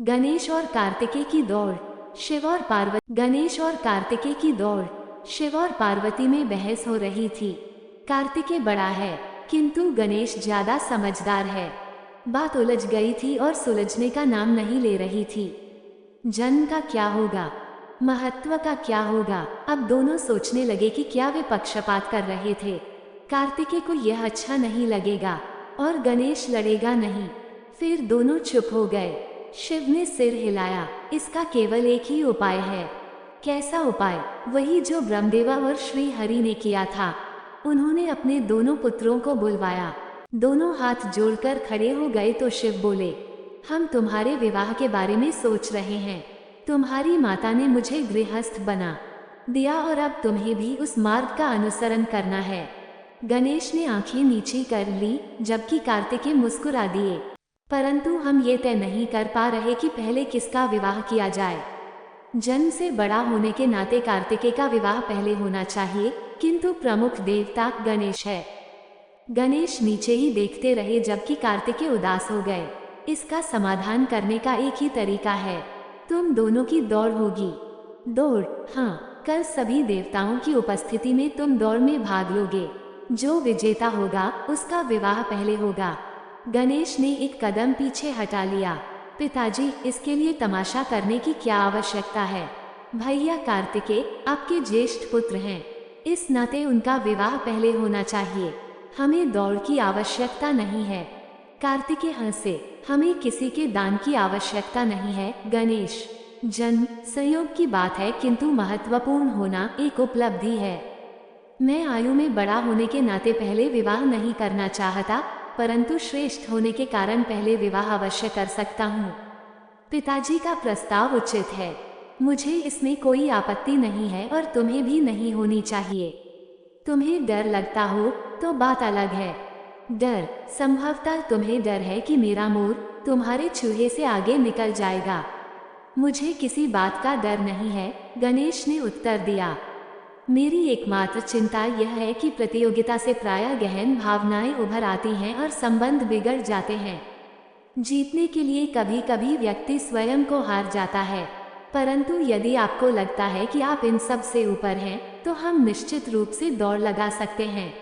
गणेश और कार्तिकेय की दौड़। शिव और पार्वती। गणेश और कार्तिकेय की दौड़। शिव और पार्वती में बहस हो रही थी। कार्तिकेय बड़ा है, किंतु गणेश ज्यादा समझदार है। बात उलझ गई थी और सुलझने का नाम नहीं ले रही थी। जन्म का क्या होगा, महत्व का क्या होगा। अब दोनों सोचने लगे कि क्या वे पक्षपात कर रहे थे। कार्तिकेय को यह अच्छा नहीं लगेगा और गणेश लड़ेगा नहीं। फिर दोनों चुप हो गए। शिव ने सिर हिलाया। इसका केवल एक ही उपाय है। कैसा उपाय? वही जो ब्रह्मदेवा और श्री हरि ने किया था। उन्होंने अपने दोनों पुत्रों को बुलवाया। दोनों हाथ जोड़कर खड़े हो गए तो शिव बोले, हम तुम्हारे विवाह के बारे में सोच रहे हैं। तुम्हारी माता ने मुझे गृहस्थ बना दिया और अब तुम्हें भी उस मार्ग का अनुसरण करना है। गणेश ने आंखें नीची कर ली, जबकि कार्तिकेय मुस्कुरा दिए। परंतु हम ये तय नहीं कर पा रहे कि पहले किसका विवाह किया जाए। जन्म से बड़ा होने के नाते कार्तिकेय का विवाह पहले होना चाहिए, किंतु प्रमुख देवता गणेश है। गणेश नीचे ही देखते रहे जबकि कार्तिकेय उदास हो गए। इसका समाधान करने का एक ही तरीका है, तुम दोनों की दौड़ होगी। दौड़? हाँ, कल सभी देवताओं की उपस्थिति में तुम दौड़ में भाग लोगे। जो विजेता होगा उसका विवाह पहले होगा। गणेश ने एक कदम पीछे हटा लिया। पिताजी, इसके लिए तमाशा करने की क्या आवश्यकता है? भैया कार्तिकेय आपके ज्येष्ठ पुत्र हैं, इस नाते उनका विवाह पहले होना चाहिए। हमें दौड़ की आवश्यकता नहीं है। कार्तिकेय हंसे। हमें किसी के दान की आवश्यकता नहीं है गणेश। जन्म संयोग की बात है, किंतु महत्वपूर्ण होना एक उपलब्धि है। मैं आयु में बड़ा होने के नाते पहले विवाह नहीं करना चाहता, परंतु श्रेष्ठ होने के कारण पहले विवाह अवश्य कर सकता हूँ। पिताजी का प्रस्ताव उचित है, मुझे इसमें कोई आपत्ति नहीं है और तुम्हें भी नहीं होनी चाहिए। तुम्हें डर लगता हो तो बात अलग है। डर? संभवतः तुम्हें डर है कि मेरा मोर तुम्हारे चूहे से आगे निकल जाएगा। मुझे किसी बात का डर नहीं है, गणेश ने उत्तर दिया। मेरी एकमात्र चिंता यह है कि प्रतियोगिता से प्रायः गहन भावनाएं उभर आती हैं और संबंध बिगड़ जाते हैं। जीतने के लिए कभी कभी व्यक्ति स्वयं को हार जाता है, परंतु यदि आपको लगता है कि आप इन सब से ऊपर हैं, तो हम निश्चित रूप से दौड़ लगा सकते हैं।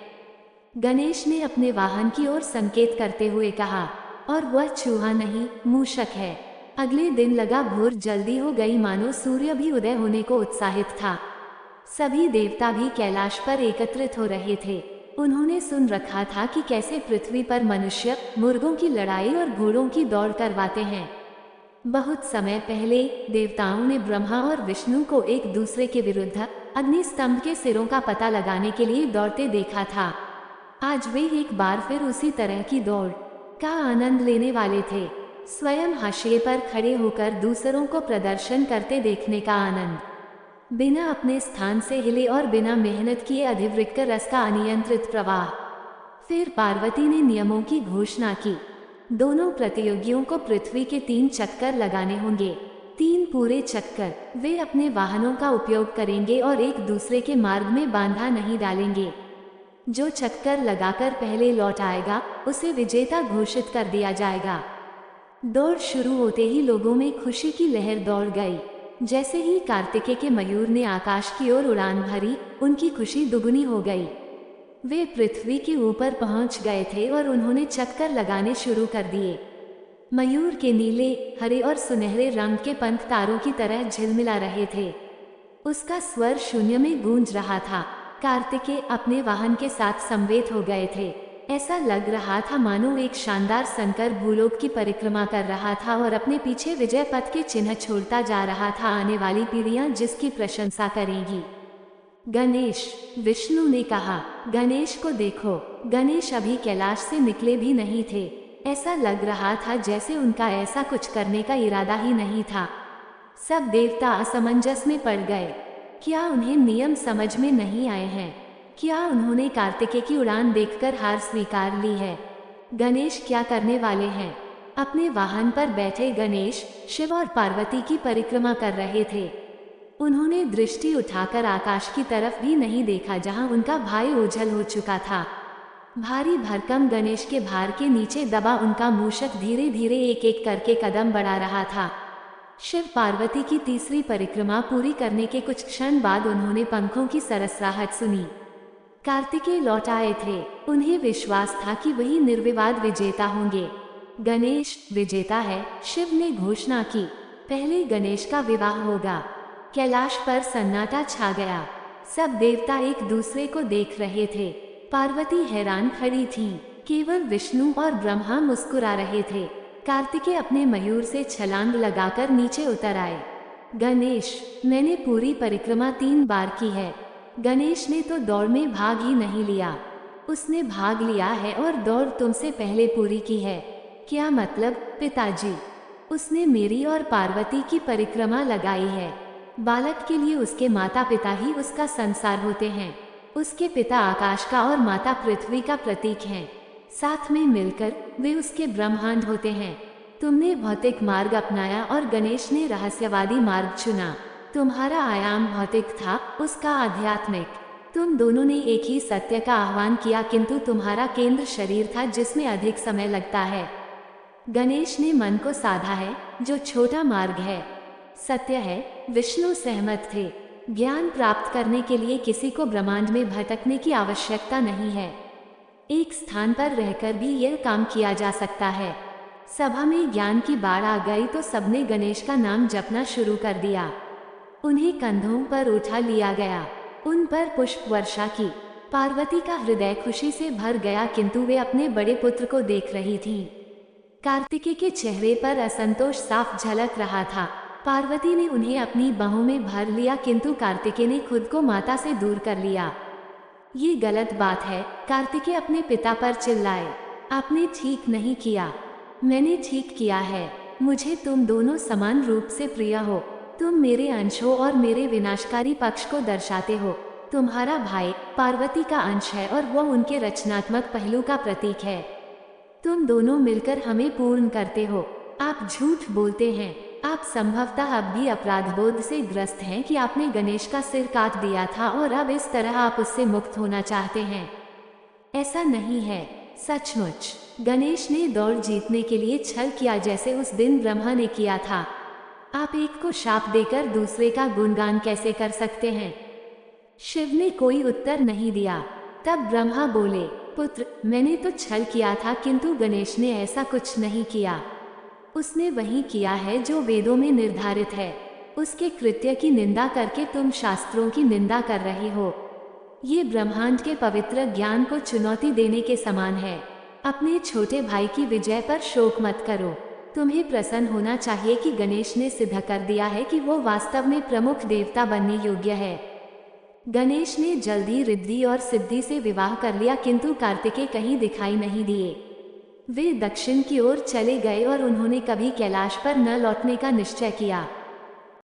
गणेश ने अपने वाहन की ओर संकेत करते हुए कहा, और वह चूहा नहीं, मूषक है। अगले दिन लगा भोर जल्दी हो गई, मानो सूर्य भी उदय होने को उत्साहित था। सभी देवता भी कैलाश पर एकत्रित हो रहे थे। उन्होंने सुन रखा था कि कैसे पृथ्वी पर मनुष्य मुर्गों की लड़ाई और घोड़ों की दौड़ करवाते हैं। बहुत समय पहले देवताओं ने ब्रह्मा और विष्णु को एक दूसरे के विरुद्ध अग्नि स्तंभ के सिरों का पता लगाने के लिए दौड़ते देखा था। आज वे एक बार फिर उसी तरह की दौड़ का आनंद लेने वाले थे। स्वयं हाशिए पर खड़े होकर दूसरों को प्रदर्शन करते देखने का आनंद। बिना अपने स्थान से हिले और बिना मेहनत किए अधिवृक्क रस का अनियंत्रित प्रवाह। फिर पार्वती ने नियमों की घोषणा की। दोनों प्रतियोगियों को पृथ्वी के 3 चक्कर लगाने होंगे। 3 पूरे चक्कर। वे अपने वाहनों का उपयोग करेंगे और एक दूसरे के मार्ग में बांधा नहीं डालेंगे। जो चक्कर लगाकर पहले लौट आएगा उसे विजेता घोषित कर दिया जाएगा। दौड़ शुरू होते ही लोगों में खुशी की लहर दौड़ गई। जैसे ही कार्तिकेय के मयूर ने आकाश की ओर उड़ान भरी, उनकी खुशी दुगुनी हो गई। वे पृथ्वी के ऊपर पहुंच गए थे और उन्होंने चक्कर लगाने शुरू कर दिए। मयूर के नीले, हरे और सुनहरे रंग के पंख तारों की तरह झिलमिला रहे थे। उसका स्वर शून्य में गूंज रहा था। कार्तिकेय अपने वाहन के साथ समवेत हो गए थे। ऐसा लग रहा था मानो एक शानदार संकर भूलोक की परिक्रमा कर रहा था और अपने पीछे विजय पथ के चिन्ह छोड़ता जा रहा था। आने वाली पीढ़ियां जिसकी प्रशंसा करेंगी। गणेश, विष्णु ने कहा। गणेश को देखो। गणेश अभी कैलाश से निकले भी नहीं थे। ऐसा लग रहा था जैसे उनका ऐसा कुछ करने का इरादा ही नहीं था। सब देवता असमंजस में पड़ गए। क्या उन्हें नियम समझ में नहीं आए हैं? क्या उन्होंने कार्तिकेय की उड़ान देखकर हार स्वीकार ली है? गणेश क्या करने वाले हैं? अपने वाहन पर बैठे गणेश शिव और पार्वती की परिक्रमा कर रहे थे। उन्होंने दृष्टि उठाकर आकाश की तरफ भी नहीं देखा जहां उनका भाई ओझल हो चुका था। भारी भरकम गणेश के भार के नीचे दबा उनका मूषक धीरे धीरे एक एक करके कदम बढ़ा रहा था। शिव पार्वती की तीसरी परिक्रमा पूरी करने के कुछ क्षण बाद उन्होंने पंखों की सरसराहट सुनी। कार्तिकेय लौट आए थे। उन्हें विश्वास था कि वही निर्विवाद विजेता होंगे। गणेश विजेता है, शिव ने घोषणा की। पहले गणेश का विवाह होगा। कैलाश पर सन्नाटा छा गया। सब देवता एक दूसरे को देख रहे थे। पार्वती हैरान खड़ी थी। केवल विष्णु और ब्रह्मा मुस्कुरा रहे थे। कार्तिकेय अपने मयूर से छलांग लगाकर नीचे उतर आए। गणेश, मैंने पूरी परिक्रमा 3 बार की है। गणेश ने तो दौड़ में भाग ही नहीं लिया। उसने भाग लिया है और दौड़ तुमसे पहले पूरी की है। क्या मतलब पिताजी? उसने मेरी और पार्वती की परिक्रमा लगाई है। बालक के लिए उसके माता पिता ही उसका संसार होते हैं। उसके पिता आकाश का और माता पृथ्वी का प्रतीक हैं। साथ में मिलकर वे उसके ब्रह्मांड होते हैं। तुमने भौतिक मार्ग अपनाया और गणेश ने रहस्यवादी मार्ग चुना। तुम्हारा आयाम भौतिक था, उसका आध्यात्मिक। तुम दोनों ने एक ही सत्य का आह्वान किया, किंतु तुम्हारा केंद्र शरीर था जिसमें अधिक समय लगता है। गणेश ने मन को साधा है, जो छोटा मार्ग है सत्य है। विष्णु सहमत थे। ज्ञान प्राप्त करने के लिए किसी को ब्रह्मांड में भटकने की आवश्यकता नहीं है। एक स्थान पर रहकर भी यह काम किया जा सकता है। सभा में ज्ञान की बाढ़ आ गई तो सबने गणेश का नाम जपना शुरू कर दिया। उन्हें कंधों पर उठा लिया गया। उन पर पुष्प वर्षा की। पार्वती का हृदय खुशी से भर गया, किंतु वे अपने बड़े पुत्र को देख रही थीं। कार्तिकेय के चेहरे पर असंतोष साफ झलक रहा था। पार्वती ने उन्हें अपनी बाहों में भर लिया, किंतु कार्तिकेय ने खुद को माता से दूर कर लिया। ये गलत बात है, कार्तिकेय अपने पिता पर चिल्लाए। आपने ठीक नहीं किया। मैंने ठीक किया है। मुझे तुम दोनों समान रूप से प्रिय हो। तुम मेरे अंश हो और मेरे विनाशकारी पक्ष को दर्शाते हो। तुम्हारा भाई पार्वती का अंश है और वह उनके रचनात्मक पहलू का प्रतीक है। तुम दोनों मिलकर हमें पूर्ण करते हो। आप झूठ बोलते हैं। आप संभवतः अब भी अपराधबोध से ग्रस्त हैं कि आपने गणेश का सिर काट दिया था और अब इस तरह आप उससे मुक्त होना चाहते हैं। ऐसा नहीं है। सचमुच गणेश ने दौड़ जीतने के लिए छल किया, जैसे उस दिन ब्रह्मा ने किया था। आप एक को शाप देकर दूसरे का गुणगान कैसे कर सकते हैं? शिव ने कोई उत्तर नहीं दिया। तब ब्रह्मा बोले, पुत्र, मैंने तो छल किया था, किंतु गणेश ने ऐसा कुछ नहीं किया। उसने वही किया है जो वेदों में निर्धारित है। उसके कृत्य की निंदा करके तुम शास्त्रों की निंदा कर रहे हो। ये ब्रह्मांड के पवित्र ज्ञान को चुनौती देने के समान है। अपने छोटे भाई की विजय पर शोक मत करो। तुम्हें प्रसन्न होना चाहिए कि गणेश ने सिद्ध कर दिया है कि वो वास्तव में प्रमुख देवता बनने योग्य है। गणेश ने जल्दी रिद्धि और सिद्धि से विवाह कर लिया, किंतु कार्तिकेय कहीं दिखाई नहीं दिए। वे दक्षिण की ओर चले गए और उन्होंने कभी कैलाश पर न लौटने का निश्चय किया।